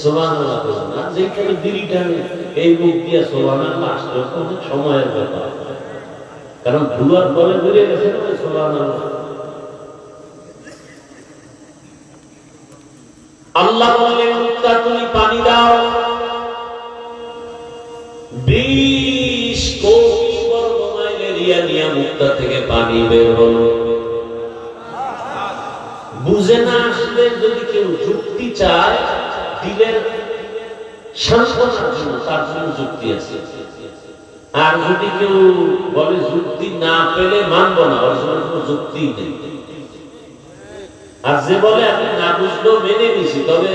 সুবহানাল্লাহ বলবেন না, যেখানে বিড়িটা এই মুখ দিয়ে সুবহানাল্লাহ আসলে অনেক সময়ের ব্যাপার, কারণ ধুয়ার পরে ঘুরে গেছে সুবহানাল্লাহ। আল্লাহ বললেন, মুক্তা তুমি পানি দাও। 20 কোটি বর্গ মাইল এরিয়া নিয়ে মুক্তা থেকে পানি বের হলো। বুঝে না আসলে যদি কেউ যুক্তি চায়, দিলের সান্ত্বনার জন্য, তার জন্য যুক্তি আছে। আর যদি কেউ বলে যুক্তি না পেলে মানবো না, ওর জন্য কোনো যুক্তি নেই। আর যে বলে আমি না বুঝলেও মেনে নিছি, তবে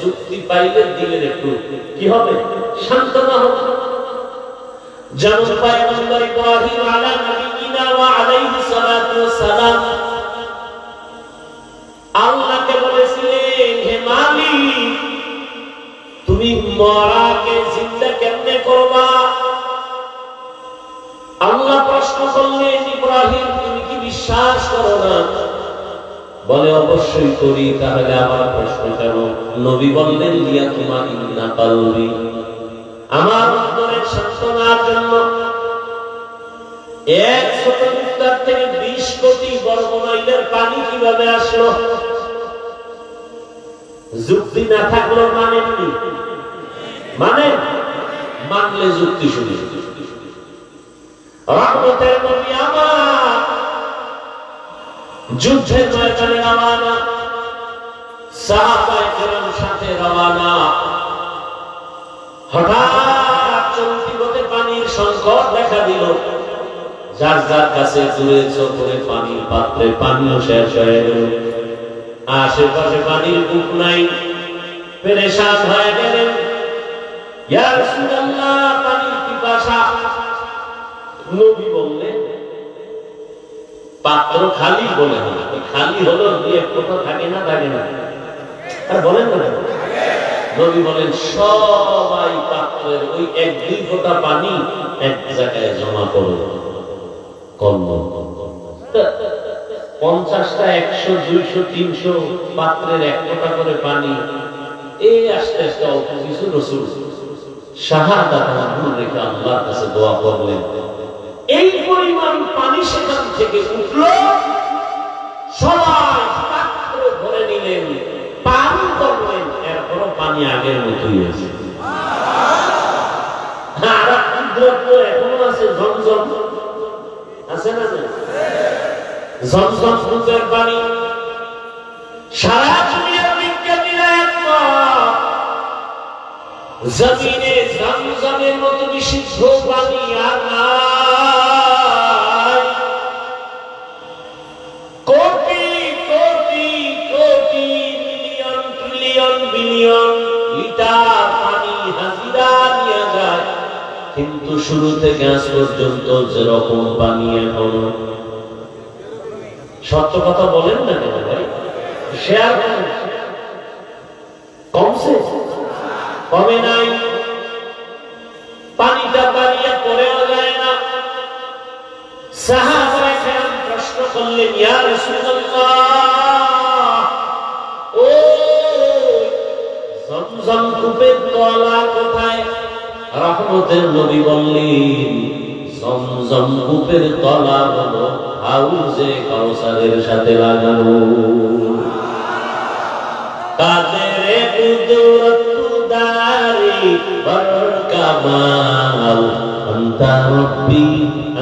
যুক্তি পাইলে দিলের একটু কি হবে? সান্ত্বনা হবে। যেমন পয়গম্বর ইব্রাহিম আলা নবিয়িনা ওয়া আলাইহিস সালাতু ওয়াস সালাম আল্লাহকে বলেছিলেন, হে মালিক, তুমি মরাকে জিন্দা কেমনে করবা? আল্লাহ প্রশ্ন করলেন, ইব্রাহিম তুমি কি বিশ্বাস করো না? বলে অবশ্যই করি। তাহলে আমার প্রশ্ন কেন? নবী বললেন, লিয়াতুমাইন্না কলবি, আমার অন্তরের সান্ত্বনার জন্য। এক ছোট মুক্তার থেকে 20 কোটি বর্গ মাইলের পানি কিভাবে আসলো? যুক্তি না থাকলো মানেননি, মানে মানলে যুক্তি শুনি। রহমতের নবী আমার যুদ্ধের ময়দানে রওয়ানা, সাহাবায়ে কেরাম সাথে রওয়ানা। হঠাৎ চলতি পথে পানির সংকট দেখা দিল। যার যার কাছে দূরে চোখে পানির পাত্রে পানিও শেষ হয়ে গেল। আশেপাশে পানির কূপ নাই, পেরেশান হয়ে গেলেন। ইয়া রাসূলুল্লাহ, পানির পিপাসা। নবী বললেন, পাত্র খালি বলে না, খালি হলো দিয়ে কোথা থাকে না, থাকে না। আর বলেন না, নবী বলেন সবাই পাত্রের ওই 1-2 ফোঁটা পানি এক জায়গায় জমা করো, কলম 50টা 100 200 300 পাত্রের 1 ফোঁটা করে পানি, এই আস্তে আস্তে অল্প কিছু রাসূল শাহাদাত মঞ্জুর রেখে আল্লাহর কাছে দোয়া করলেন। এই পরিমাণ পানি সেখান থেকে উঠলো, সবাই পাত্র ভরে নিলেন, পান করলেন, এরপরও পানি আগের মতোই আছে। আর এখনো আছে, ঝমঝম আছে না, ঝমঝম কূপের পানি। সারা দুনিয়ার বিজ্ঞানীরা জমিনে ঝমঝমের মতো বিশুদ্ধ পানি আর নাই। Crore crore crore million trillion billion litre পানি হাজিরা নিয়ে যায়, কিন্তু শুরু থেকে আজ পর্যন্ত যেরকম পানি এখনো। সত্য কথা বলেন না কেন ভাই? শেয়ার কমছে, কমে নাই। পানিটা বাড়িয়ে পড়েও যায় না। সাহাবায়ে কেরাম প্রশ্ন করলেন, ইয়া রাসূলুল্লাহ, ও জমজম কূপের তলা কোথায়? রহমতের নবী বললেন, জমজম কূপের তলা হলো হাউজে কাউসারের সাথে লাগানো। কাদেরে কুদরত দারি বরকামাল, আনতা রব্বি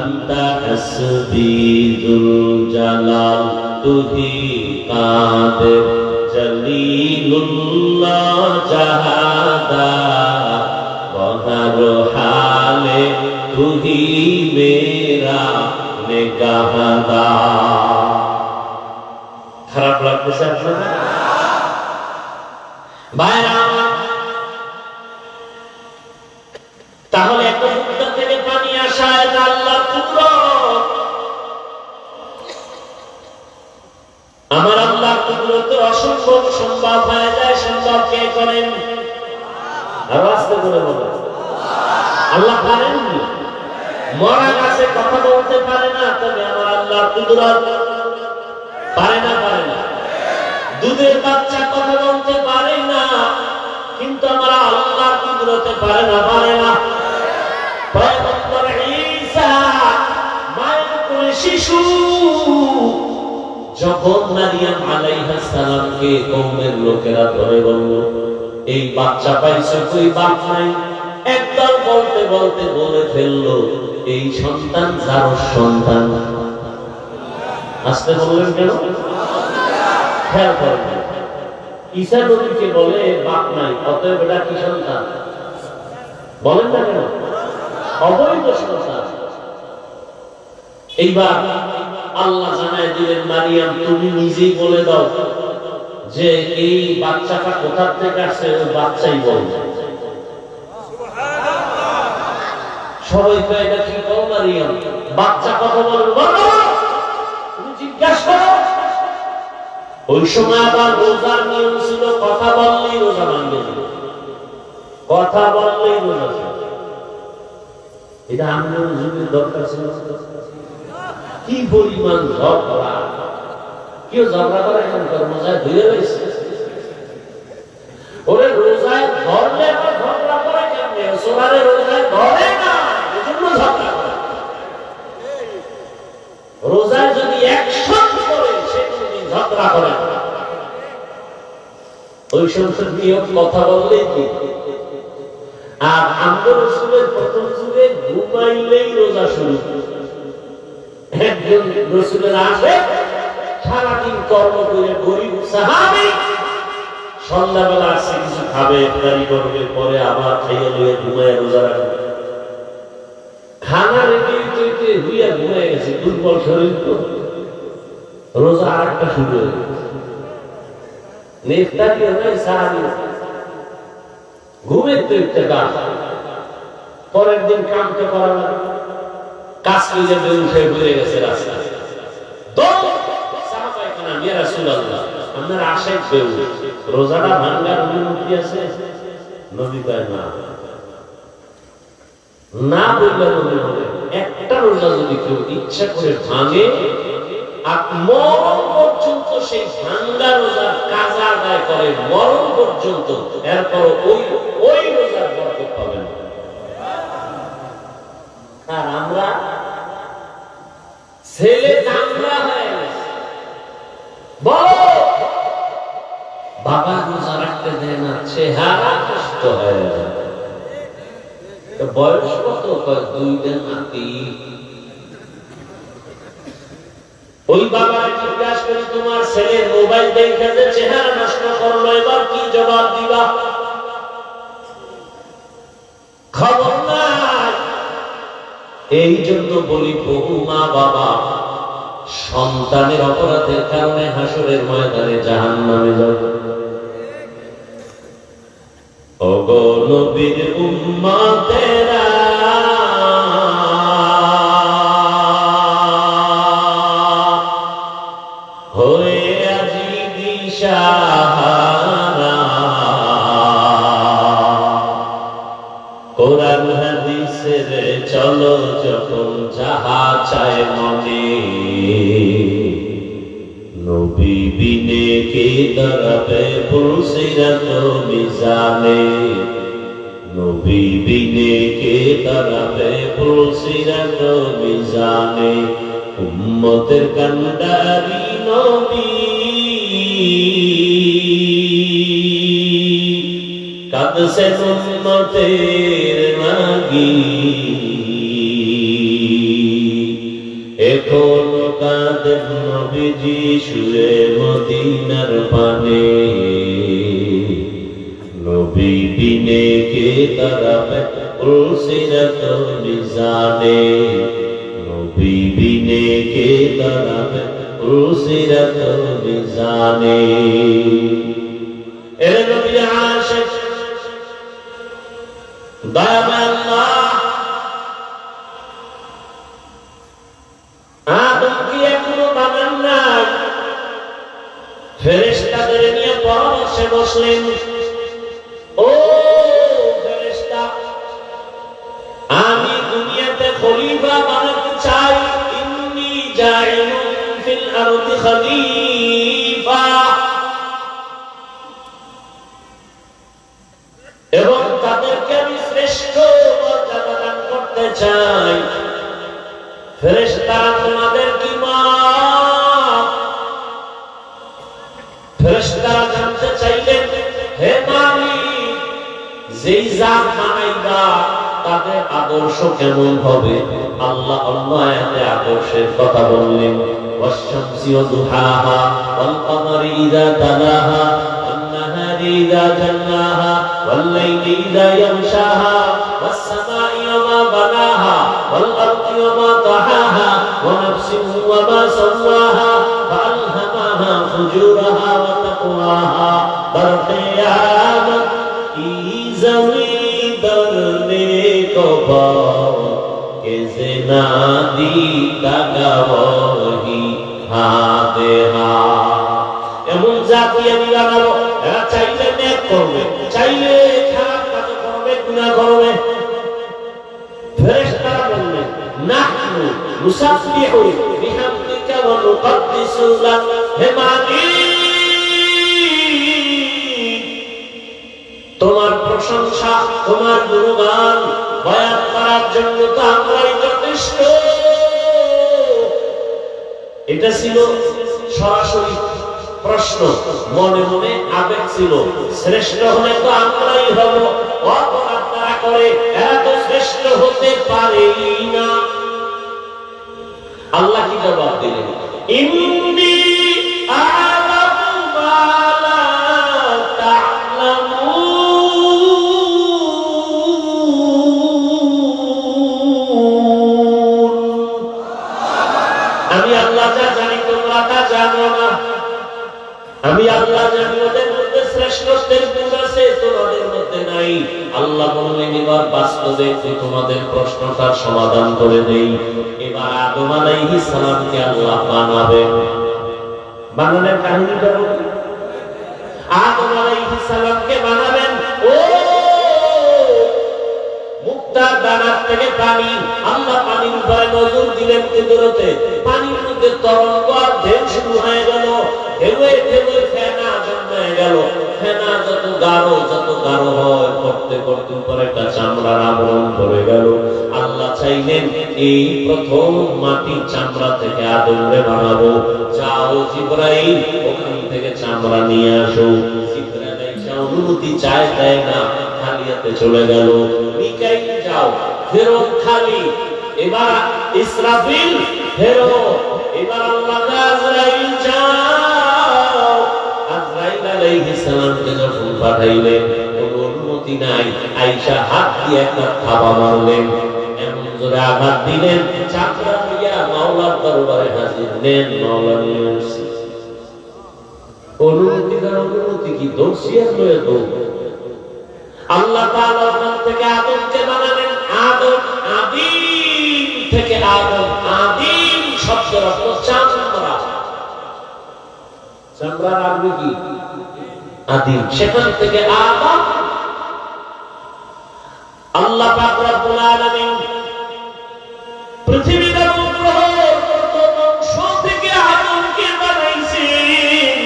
আনতা হাসবি যুল জালাল, তুহি কাদের জলিলুল্লাহ জাহাদা, বহর হালে তুহি মেরা নেগাহদা। খারাপ লাগতেছে আপনার? তাহলে এত মুক্তা থেকে পানি আসা এটা আল্লাহর কুদরত। আমার আল্লাহর কুদরতে অসম্ভব সম্ভব হয়ে যায়। সম্ভব কে করেন? আর আস্তে করে বলেন, আল্লাহ পারেন। মরা গাছে কথা বলতে পারে না, তবে আমার আল্লাহর কুদরত পারে না, পারে না। দুধের বাচ্চা কথা বলতে পারে না, কিন্তু আমার আল্লাহর কুদরতে পারে না, পারে না। পয়গম্বর ঈসা মায়ের কোলে শিশু, যখন মারিয়াম আলাইহিস সালামকে কওমের লোকেরা ধরে বলল, এই বাচ্চা পাইছে কই, বাপ নাই। একদল বলতে বলতে বলে ফেললো, এই সন্তান যার সন্তান। আসতে বললেন কেন? খেয়াল করেন, ঈসা নবীকে বলে বাপ নাই, অতএব এটা কি সন্তান? বলেন না কেন? অবৈধ সন্তান। এইবার আল্লাহ জানায় দিলেন, মারিয়াম তুমি নিজেই বলে দাও যে এই বাচ্চাটা কোথা থেকে আসছে, ওই বাচ্চাই বলবে। সবাই তো এটা কি বল, মারিয়াম বাচ্চা কথা বলবে, তুমি জিজ্ঞাসা করো। ওই সময় আবার রোজার নিয়ম ছিল, কথা বললেই রোজা ভাঙবে, কথা বললেই রোজা। এটা আমাদের যুগের দরকার ছিল। কি পরিমাণ ঝগড়া, কেউ ঝগড়া করে এখন রোজায় ধুয়ে রয়েছে। ওরে রোজায় ধরলে ঝগড়া করে কেমনে? সোনারে রোজায় ধরে না, এজন্য ঝগড়া করে। রোজায় যদি অ্যাকশন করে, সে কোনদিন ঝগড়া করে না। ওই সমস্ত নিয়ম কথা বললেই কি। আর আমরা রাসূলের প্রথম যুগে ঘুমাইলেই রোজা শুরু। একজন রাসূলের আসে, সারাদিন কর্ম করে গরিব সাহাবী, সন্ধ্যাবেলা আসছে কিছু খাবে, ইফতারি করবে, পরে আবার খাইয়ে লইয়া ঘুমাইয়া রোজা রাখবে। খানা রেডি হইতে হইয়া ঘুমাইয়া গেছে, দুর্বল শরীর তো, রোজা আরেকটা শুরু হয়ে গেছে। ইফতারি হয় সাহাবী ঘুমের তো ইফতার, পরের দিন কাম তো করা লাগে, কাজ করে বেউসে ঘুরে গেছে রাস্তায়। সাহাবায়ে কেরাম, ইয়া রাসূলুল্লাহ আপনার আশেক কেউ রোজাটা ভাঙ্গার অনুমতি আছে? নবী কয় না, না বললে নবী বলে একটা রোজা যদি কেউ ইচ্ছা করে ভাঙে আর মরণ পর্যন্ত সেই ভাঙ্গা রোজার কাজা আদায় করে মরণ পর্যন্ত, এরপর ওই রোজার বরকত পাবেন। আর আমরা ছেলে চামড়া হয়ে গেছে, বলো বাবা রোজা রাখতে দেয় না, চেহারা কষ্ট হয়ে যায়। বয়স কত? 2 দিন নাতি। ওই বাবা জিজ্ঞাসা করে তোমার ছেলে মোবাইল দেখে যে চেহারা নষ্ট করলো, এবার কি জবাব দিবা? খবর নাই। এই জন্য বলি, বহু মা বাবা সন্তানের অপরাধের কারণে হাসরের ময়দানে জাহান্নামে যাবে। ওগো নবীর উম্মতেরা, হয়ে আজি দিশাহারা, কোরআন হাদিসের চলো যখন যাহা চায় মনে, নবী বিনে কে দাঁড়াবে পুলসিরাত মিজানে, নবী বিনে কে দাঁড়াবে পুলসিরাত মিজানে, উম্মতের কান্ডারি নবী কাঁদছে উম্মতের লাগি, এখনো কাঁদেন নবীজি শুয়ে মদিনার পানে, নবী বিনে কে দাঁড়াবে পুলসিরাত মিজানে, নবী বিনে কে দাঁড়াবে পুলসিরাত মিজানে। এর নবী আশিক দয়াময় আল্লাহ আদম কি এখনো বানান নাই? ফেরেশতাদের নিয়ে পরামর্শে বসলেন, ও ফেরেশতা, আমি দুনিয়াতে খলিফা বানাতে চাই, ইন্নী জাইলুন ফিল আরদি খলিফা, এবং তাদেরকে আমি শ্রেষ্ঠ মর্যাদা দান করতে চাই। ফেরেশতারা তোমাদের কি মত? ফেরেশতারা জানতে চাইলেন, হে মালিক, যেই জাত বানাইবা তাদের আদর্শ কেমন হবে? আল্লাহ অন্য আয়াতে আদর্শের কথা বললেন, ওয়াশ-শামসি ওয়া দুহাহা ওয়াল কমারি ইযা তালাহা ওয়ান নাহারি ইযা জাল্লাহা ওয়াল লাইলি ইযা ইয়াগশাহা ওয়াস সামাই ওয়া মা বানাহা ওয়াল আরদি ওয়া মা তাহাহা ওয়া নাফসিন ওয়া মা সাওয়াহা ফাআলহামাহা ফুজুরাহা ওয়া তাকওয়াহা। বরকিয়ামত কি জমিন দরনে কবা কে জিনা দি তাগাওহি হাতে হা। এমন জাতি আমি বানাবো, এরা চাইলে নেক করবে, চাইলে খারাপ কাজ করবে, গুনাহ করবে। ফেরেশতারা বললেন, নাহনু নুসাব্বিহু বিহামদিকা ওয়া নুকদ্দিসু লাক। হে মালিক, তোমার প্রশংসা, তোমার গুণগান বয়ান করার জন্য তো আমরাই যথেষ্ট। এটা ছিল সরাসরি প্রশ্ন, মনে মনে আবেগ ছিল, শ্রেষ্ঠ হলে তো আমরাই হব, অপরাধ তারা করে, এরা তো শ্রেষ্ঠ হতে পারেই না। আল্লাহ কি জবাব দিলেন? ইন্নী আ'লামু মা লা তা'লামুন। আমি আল্লাহ যা জানি তোমরা তা জানো না। আমি আল্লাহ জানি ওদের মধ্যে শ্রেষ্ঠত্বের গুণ আছে, তোমাদের মধ্যে নাই। আল্লাহ বললেন, এবার বাস্তবে তোমাদের প্রশ্নটার সমাধান করে দেই। এবার আদম আলাইহিস সালামকে আল্লাহ বানাবেন। বানানোর কাহিনীটা বলি। আদম আলাইহিস সালামকে বানাবেন ও মুক্তার দানার থেকে পানি। আল্লাহ পানির উপরে নজর দিলেন কুদরতে, পানির মধ্যে তরঙ্গ আর ঢেউ শুরু হয়ে গেল, ঢেউয়ে ঢেউয়ে ফেনা জন্মে গেল। ফেনা যত গাঢ় হয়, করতে করতে উপরে একটা চামড়ার আবরণ পড়ে গেল। আল্লাহ চাইলেন এই প্রথম মাটির চামড়া থেকে আদমরে বানাবো, যাও জিবরাইল ওখান থেকে চামড়া নিয়ে আসো। জিবরাইল এসে অনুমতি চায়, দেয় না, খালি হাতে চলে গেল। মিকাইল যাও, ফেরো খালি। এবার ইসরাফিল ফেরো, এবার আল্লাহ আজরাইল যাও। আজরাইল আলাইহিস সালামকে যখন পাঠাইলেন, কোনো অনুমতি নাই, আয়েশা হাত দিয়ে একটা থাবা মারলেন, এমন জোরে আঘাত দিলেন, চামড়া দিয়া মাওলার দরবারে হাজির। নেন মাওলা নিয়ে আসছি। অনুমতি কি দোষিয়ার লয়ে দৌড়। আল্লাহ তাআলা ওখান থেকে আদমকে বানালেন। আদম আদিম থেকে আদম, আদিম শব্দের অর্থ চামড়া। চামড়ার আরবি কি? আদিম। সেখান থেকে আদম। আল্লাহ পাক রব্বুল আলামিন পৃথিবীর উপগ্রহের প্রথম অংশ থেকে আদমকে বানাইছেন।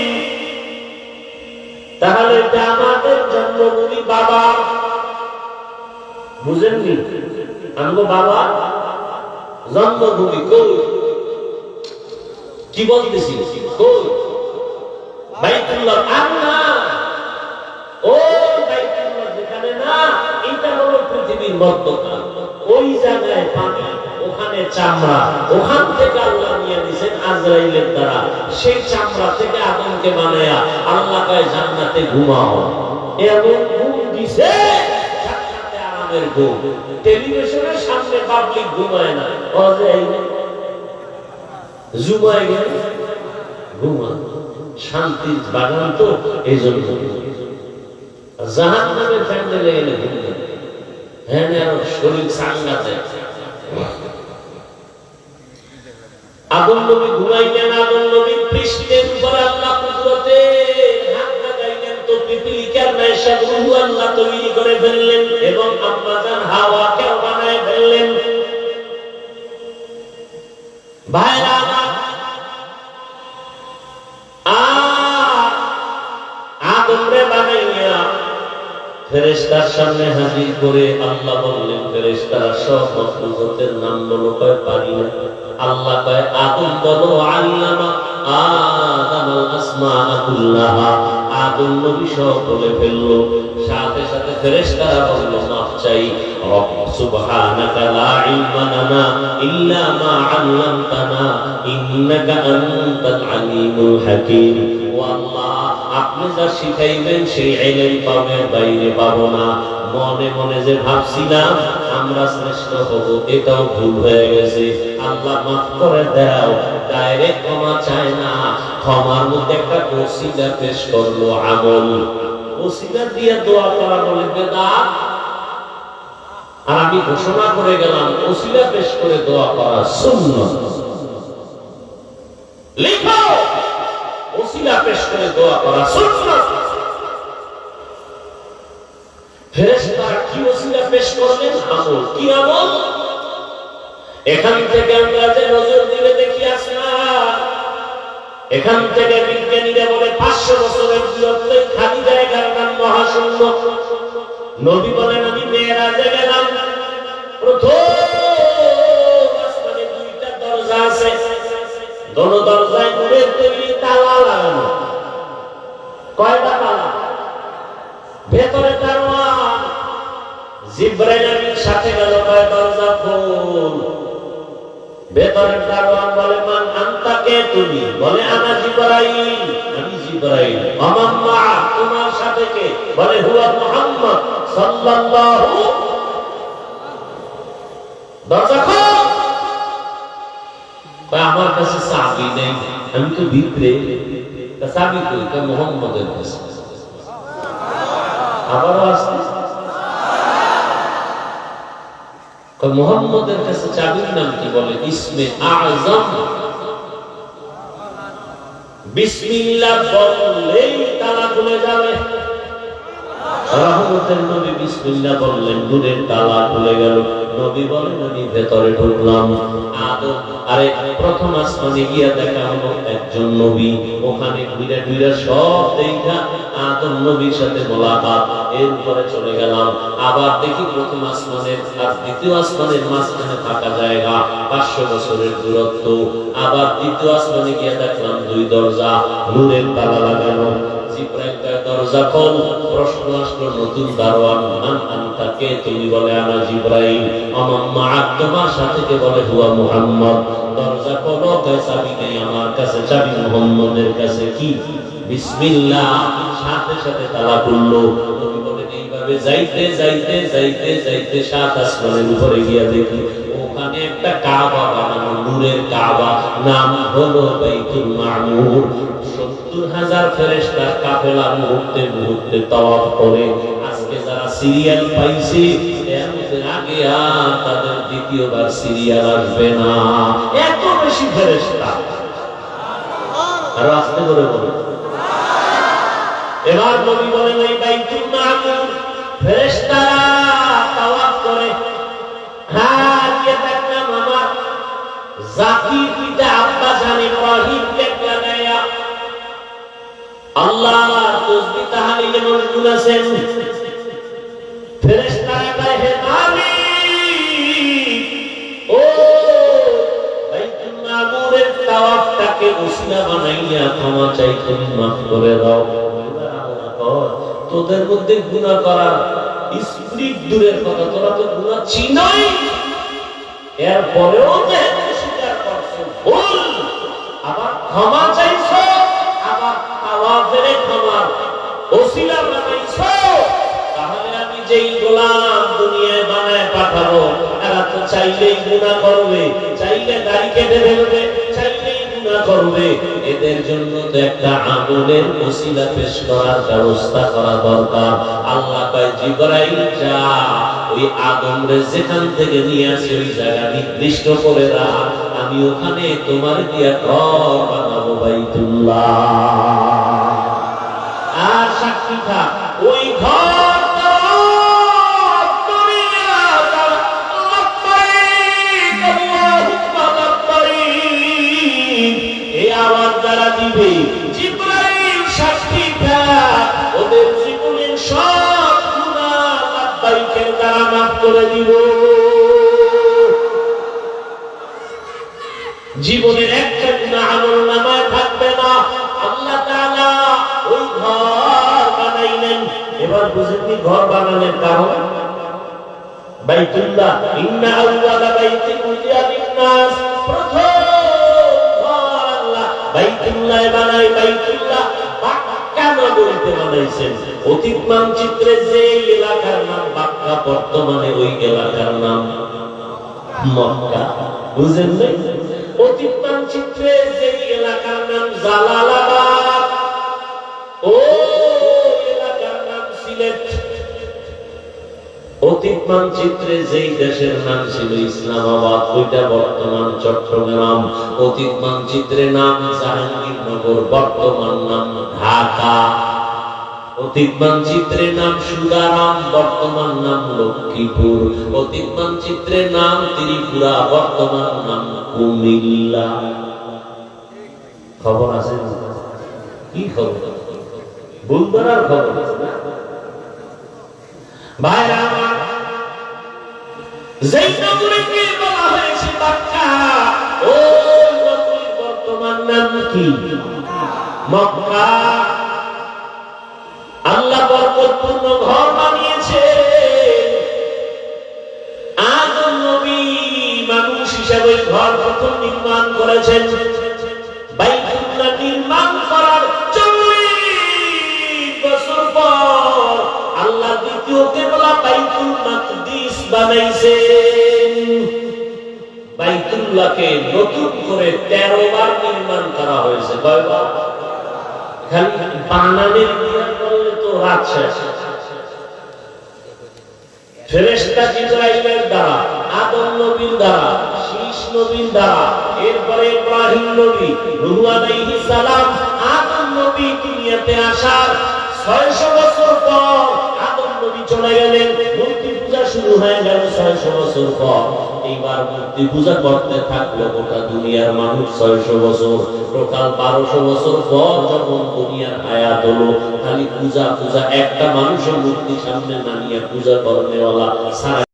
তাহলে আমাদের জন্মভূমি বাবা, বুঝেননি? আমগো বাবা জন্মভূমি কই? কি বলতেছি? কই? বাইতুল্লাহ। আল্লাহ ও বাইতুল্লাহ যেখানে না, এটা হলো পৃথিবীর মধ্যখান। ওই জায়গায় পানি, ওখানে চামড়া, ওখান থেকে আল্লাহ নিয়ে দিয়েছেন আজরাইলের দ্বারা। সেই চামড়া থেকে আদমকে বানায়া আল্লাহ কয় জান্নাতে ঘুমাও। এমন ঘুম দিছে, জান্নাতে আরামের ঘুম। টেলিভিশনের সামনে পাবলিক ঘুমায় না, জুমায় গেলে ঘুমা। শান্তির বাগান তো, এই জন্য জাহান্নামের প্যান্ডেলে গেলে ঘুমবে। হ্যাঁ, শরীর সাংঘাতে। আদম নবী ঘুমাইলেন, আদম নবীর পৃষ্ঠের উপর আল্লাহ কুদরতে হাত লাগাইলেন, তো পিপিলিকার নাইসা রূহ আল্লাহ তৈরি করে ফেললেন এবং আম্মা জান হাওয়াকেও বানায় ফেললেন। ভাইরা আদমরে বানাইয়া ফেরেশতার সামনে হাজির করে আল্লাহ বললেন, ফেরেশতারা সব মাখলুকাতের নাম বলো, কয় পারি না। আল্লাহ কয় আদম বলো, আল্লামা আদামাল আসমাআ কুল্লাহা। আদম নবী সব বলে ফেললো। সাথে সাথে ফেরেশতারা বলল, মাফ চাই। রব সুবহানাকা লা ইলমা লানা ইল্লা মা আল্লামতানা ইন্নাকা আনতাল আলিমুল হাকীম। ও আল্লাহ, আপনি যা শিখাইবেন সেই ইলম পাবেন, বাইরে পাবো না। মনে মনে যে ভাবছিলাম আমরা শ্রেষ্ঠ হব, এটাও ভুল হয়ে গেছে। আল্লাহ মাফ করে দাও। ডাইরেক্ট ক্ষমা চায় না, ক্ষমার মধ্যে একটা ওসিলা পেশ করলো, আমল। ওসিলা দিয়ে দোয়া করা বলে বেদাত। আর আমি ঘোষণা করে গেলাম, ওসিলা পেশ করে দোয়া করা সুন্নাত। লিখো, ওসিলা পেশ করে দোয়া করা সুন্নাত। ফেরেশতারা কি ওসিলা পেশ করলেন? আমল। কি আমল? এখান থেকে আমরা যে নজর দিলে দেখি আসমান, এখান থেকে বিজ্ঞানীরা বলে 500 বছরের দূরত্বে খালি জায়গার নাম মহাশূন্য। নবী বলেন, আমি মেরাজে গেলাম, প্রথম আসমানে 2টা দরজা আছে, দোনো দরজায় নূরের তৈরি তালা লাগানো। কয়টা তালা? ভেতরে দারোয়ান। জিবরাইল আমিন সাথে গেল, কয় দরজা খোল। ভেতরের দারোয়ান বলে, মান আনতা, কে তুমি? বলে, আনা জিবরাইল, আমি জিবরাইল। আমান মা, তোমার সাথে কে? বলে, হুয়া মুহাম্মদ সাল্লাল্লাহু। দরজা খোল। আমার কাছে চাবি নেই, আমি তো ভিতরে। চাবি কই? মুহাম্মদের কাছে। আবারও আসতে মুহাম্মদের কাছে চাবির নাম কি? বলে, ইসমে আযম। বিসমিল্লাহ বললেই তালা খুলে যাবে। রহমতের নবী বিসমিল্লাহ বললেন, নূরের তালা খুলে গেল। নবী বলেন, আমি ভেতরে ঢুকলাম। আদম আরে প্রথম আসমানে গিয়া দেখা হলো একজন নবী, ওখানে ঘুরে ঘুরে সব দেখা আদম নবীর সাথে মোলাকাত। এরপরে চলে গেলাম, আবার দেখি প্রথম আসমানের আর দ্বিতীয় আসমানের মাঝখানে থাকা জায়গা 500 বছরের দূরত্ব। আবার দ্বিতীয় আসমানে গিয়া দেখলাম 2 দরজা, নূরের তালা লাগানো। জিবরাইল দরজা খোল, প্রশ্ন আসলো নতুন দারোয়ান, মান আনতা, কে তুমি? বলে আনা জিবরাইল। আমার মা তোমার সাথে কে? বলে হুয়া মুহাম্মদ। দরজা খোলো, কয় চাবি নেই আমার কাছে, চাবি মুহাম্মদের কাছে। কি? বিসমিল্লাহ। সাথে সাথে তালা খুললো। নবী বলেন, এইভাবে যাইতে যাইতে যাইতে যাইতে 7 আসমানের উপরে গিয়া দেখি ওখানে একটা কাবা বানানো, নূরের কাবা, নাম হলো বাইতুল মামুর। 70,000 ফেরেশতার কাফেলা মুহূর্তে মুহূর্তে তাওয়াফ করে। আজকে যারা সিরিয়াল পাইছে, কিয়ামতের আগে আর তাদের দ্বিতীয়বার সিরিয়াল আসবে না, এত বেশি ফেরেশতা। আর আস্তে করে বলে। এবার নবী বলেন, এই বাইতুল মামুর ফেরেশতারা তাওয়াফ করে। হ্যাঁ, গিয়ে দেখলাম আমার জাতির পিতা আব্বা জান ইব্রাহিম টেক লাগায়া আল্লাহ তাসবিহ তাহলিলে মশগুল আছেন। ফেরেশতারা কয়, হে মালিক, ও বাইতুল মামুরের তাওয়াফটাকে ওসিলা বানাইয়া ক্ষমা চাই, তুমি মাফ করে দাও। তোদের মধ্যে গুনাহ করার স্পিরিট দূরের কথা, তোরা তো গুনাহ চিনই, এরপরেও যে স্বীকার করছো ভুল, আবার ক্ষমা চাইছো, আবার তাওয়াফের ক্ষমার ওসিলা বানাইছো, তাহলে আমি যেই গোলাম দুনিয়ায় বানায় পাঠাবো, এরা তো চাইলেই গুনাহ করবে, চাইলে দাড়ি কেটে ফেলবে, চাইলেই গুনাহ করবে। এদের জন্য তো একটা আমলের ওসিলা পেশ করার ব্যবস্থা করা দরকার। আল্লাহ কয়, জিবরাইল যা, ওই আদমরে যেখান থেকে নিয়ে আসে ওই জায়গা নির্দিষ্ট করে রাখ, আমি ওখানে তোমার দিয়া ঘর বানাবো, বাইতুল্লাহ। আর সাক্ষী থাক, ওই ঘর আওয়াজ যারা দিবে, জিবরাইল সাক্ষী থাক, ওদের জীবনের সব গুনাহ লাব্বাইকের দ্বারা মাফ করে দিব। জীবনের একটা গুনাহ আমলনামায় থাকবে না। আল্লাহ তাআলা ওই ঘর বানাইলেন। এবার বুঝেননি ঘর বানানোর কারণ? বাইতুল্লাহ, ইন্না আউওয়ালা বাইতিন উযিয়া লিন-নাস, প্রথম বাইতুল্লাহ বানাই। বাইতুল্লাহ মক্কা নগরীতে বানাইছেন। অতীত মানচিত্রে যে এলাকার নাম মক্কা, বর্তমানে ওই এলাকার নাম মক্কা। বুঝেন নাই? অতীত মানচিত্রে যে এলাকার নাম জালালাবাদ, ও এলাকার নাম সিলেট। অতীত মানচিত্রে যেই দেশের নাম ছিল ইসলামাবাদ, ওইটা বর্তমান চট্টগ্রাম। অতীত মানচিত্রে নাম জাহাঙ্গীরনগর, বর্তমান নাম ঢাকা। অতীত মানচিত্রে নাম সুদারাম, বর্তমান নাম লক্ষ্মীপুর। অতীত মানচিত্রে নাম ত্রিপুরা, বর্তমান নাম কুমিল্লা। খবর আছে? কি খবর? বুলদরার খবর ভাইরা আমার। যেই নগরীকে বলা হয়েছে মক্কা, ওই নগরীর বর্তমান নাম কি? মক্কা। আল্লাহ বরকতপূর্ণ ঘর বানিয়েছে। আদম নবী মানুষ হিসেবে ঘর প্রথম নির্মাণ করেছেন। বাইতুল্লাহ নির্মাণ করার 40 বছর পর আল্লাহ দ্বিতীয় কেবলা বাইতুল মাকদিস বানাইছেন। বাইতুল্লাহকে নতুন করে 13 বার নির্মাণ করা হয়েছে। কয়বার? খালি বানানের নিয়ম করলে তো রাত শেষ। ফেরেশতা জিবরাইলের দ্বারা, আদম নবীর দ্বারা, শীষ নবীর দ্বারা, এরপরে ইব্রাহিম নবী, নূহ আলাইহিস সালাম, আদম নবী দুনিয়াতে আসার 600 বছর পর আদম নবী চলে গেলেন, মূর্তি পূজা শুরু হয়ে গেল 600 বছর পর। এইবার মূর্তি পূজা করতে থাকলো গোটা দুনিয়ার মানুষ 600 বছর। টোটাল 1200 বছর পর যখন দুনিয়ার হায়াত হলো, খালি পূজা পূজা, একটা মানুষের মূর্তি সামনে না নিয়ে পূজা করনেওয়ালা সারা